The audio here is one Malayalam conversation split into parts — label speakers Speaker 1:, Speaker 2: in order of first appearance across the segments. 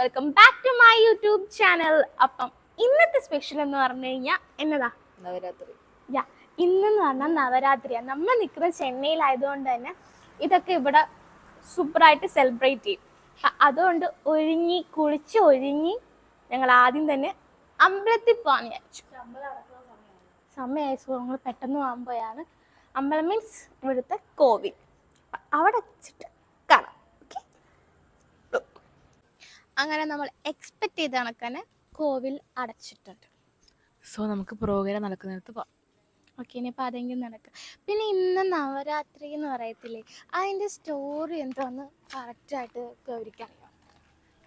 Speaker 1: Welcome back to my YouTube channel. അപ്പം ഇന്നത്തെ സ്പെഷ്യൽ എന്ന് പറഞ്ഞു കഴിഞ്ഞാൽ എന്നതാ?
Speaker 2: നവരാത്രി.
Speaker 1: ഇന്നെന്ന് പറഞ്ഞാൽ നവരാത്രിയാണ്. നമ്മൾ നിൽക്കുന്ന ചെന്നൈയിലായതുകൊണ്ട് തന്നെ ഇതൊക്കെ ഇവിടെ സൂപ്പറായിട്ട് സെലിബ്രേറ്റ് ചെയ്യും. അതുകൊണ്ട് കുളിച്ച് ഞങ്ങൾ ആദ്യം തന്നെ അമ്പലത്തിൽ പോകാൻ വിചാരിച്ചു. സമയമായി ഞങ്ങൾ പെട്ടെന്ന് പോകാൻ അമ്പലം മീൻസ് ഇവിടുത്തെ കോവിൽ, അവിടെ വെച്ചിട്ട് കാണാം. അങ്ങനെ നമ്മൾ എക്സ്പെക്ട് ചെയ്ത കണക്കാണ് കോവിൽ അടച്ചിട്ടുണ്ട്.
Speaker 2: സോ നമുക്ക് പ്രോഗ്രാം നടക്കുന്നിടത്ത് പോവാം.
Speaker 1: ഓക്കെ, ഇനിയിപ്പോൾ അതെങ്കിലും നടക്കുക. പിന്നെ ഇന്ന് നവരാത്രി എന്ന് പറയത്തില്ലേ, അതിൻ്റെ സ്റ്റോറി എന്താന്ന് കറക്റ്റായിട്ട് ഗൗരിക്കറിയാം?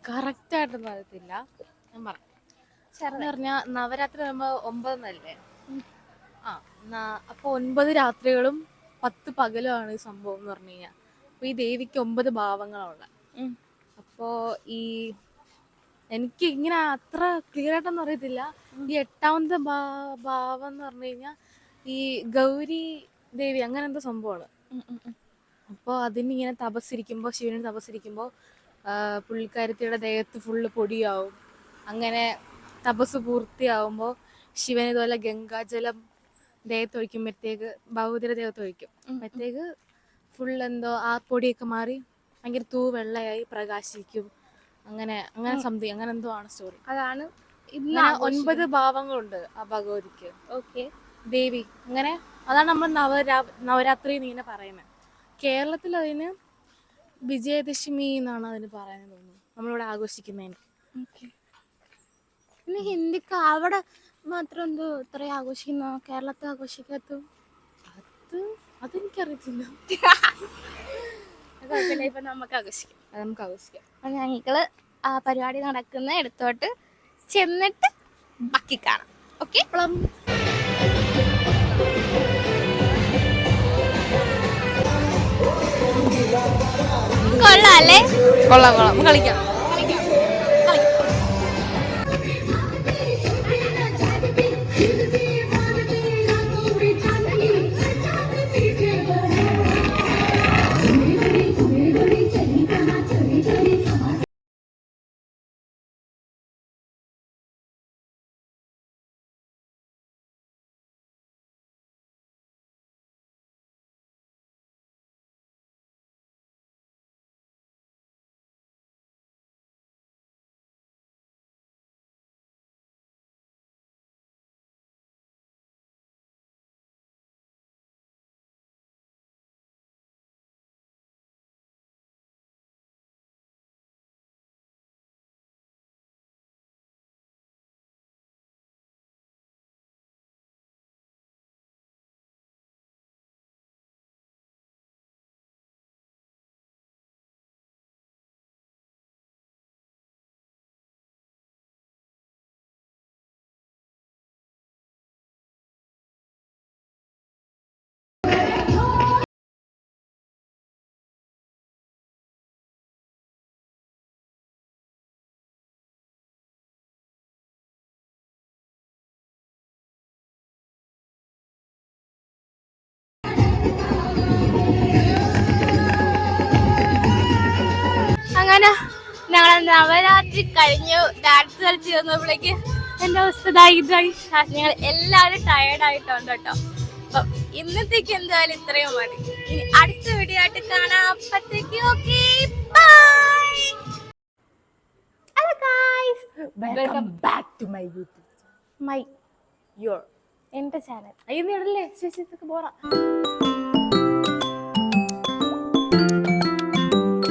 Speaker 2: കറക്റ്റായിട്ടൊന്നും അറിയത്തില്ല, ഞാൻ പറഞ്ഞു. എന്ന് പറഞ്ഞാൽ നവരാത്രി ആകുമ്പോൾ 9 അപ്പോൾ 9 രാത്രികളും 10 പകലുമാണ് ഈ സംഭവം എന്ന് പറഞ്ഞു കഴിഞ്ഞാൽ. അപ്പോൾ ഈ ദേവിക്ക് 9 ഭാവങ്ങളുള്ള. അപ്പോൾ എനിക്ക് ഇങ്ങനെ അത്ര ക്ലിയർ ആയിട്ടൊന്നും അറിയത്തില്ല. ഈ 8ാമത്തെ ഭാവം എന്ന് പറഞ്ഞു കഴിഞ്ഞാൽ ഈ ഗൗരി ദേവി അങ്ങനെ എന്തോ സംഭവമാണ്. അപ്പോൾ അതിനിങ്ങനെ തപസ്സിരിക്കുമ്പോൾ, ശിവന് തപസ്സിരിക്കുമ്പോൾ പുള്ളിക്കാരത്തിയുടെ ദേഹത്ത് ഫുള്ള് പൊടിയാവും. അങ്ങനെ തപസ് പൂർത്തിയാവുമ്പോൾ ശിവൻ ഇതുപോലെ ഗംഗാജലം ദേഹത്തൊഴിക്കുമ്പോഴത്തേക്ക് ഭഗവതിയുടെ ദേഹത്തൊഴിക്കും. അപ്പോഴത്തേക്ക് ഫുൾ എന്തോ ആ പൊടിയൊക്കെ മാറി ഭയങ്കര വെള്ളയായി പ്രകാശിക്കും. അങ്ങനെ സംതിങ് അങ്ങനെ എന്തോ ആണ് സ്റ്റോറി.
Speaker 1: അതാണ്
Speaker 2: 9 ഭാവങ്ങളുണ്ട് ആ ഭഗവതിക്ക്.
Speaker 1: ഓക്കെ,
Speaker 2: ദേവി അങ്ങനെ അതാണ് നമ്മൾ നവരാത്രി ഇങ്ങനെ പറയുന്നത്. കേരളത്തിൽ അതിന് വിജയദശമി എന്നാണ് അതിന് പറയുന്നത് തോന്നുന്നു, നമ്മളിവിടെ ആഘോഷിക്കുന്നതിന്.
Speaker 1: പിന്നെ ഹിന്ദിക്ക് അവിടെ മാത്രം എന്തോ ഇത്രയും ആഘോഷിക്കുന്നോ കേരളത്തിൽ ആഘോഷിക്കാത്ത?
Speaker 2: അതെനിക്കറിയത്തില്ല.
Speaker 1: ഇപ്പൊ നമുക്ക് ആഘോഷിക്കാം.
Speaker 2: അപ്പൊ
Speaker 1: ഞങ്ങള് ആ പരിപാടി നടക്കുന്ന ഇടത്തോട്ട് ചെന്നിട്ട് ബാക്കി കാണാം. ഓക്കെ, കൊള്ളാം അല്ലേ?
Speaker 2: കൊള്ളാം, കളിക്കാം.
Speaker 1: അങ്ങനെ ഞങ്ങൾ നവരാത്രി കഴിഞ്ഞു. ഡാൻസ് കളിച്ച് വന്നപ്പോഴേക്ക് എന്റെ അവസ്ഥ ഇതായി. ഞങ്ങൾ എല്ലാവരും ടയേർഡായിട്ടുണ്ട് കേട്ടോ. അപ്പം ഇന്നത്തേക്ക് എന്തായാലും ഇത്രയും മതി. ഇനി അടുത്ത വീഡിയോ ആയിട്ട് കാണാം. അപ്പത്തേക്ക് okay, bye. Hello guys,
Speaker 2: welcome back to my YouTube
Speaker 1: എന്റെ ചാനൽ.
Speaker 2: അയ്യോ നീ ഇടല്ലേ, ശേഷി ബോറ.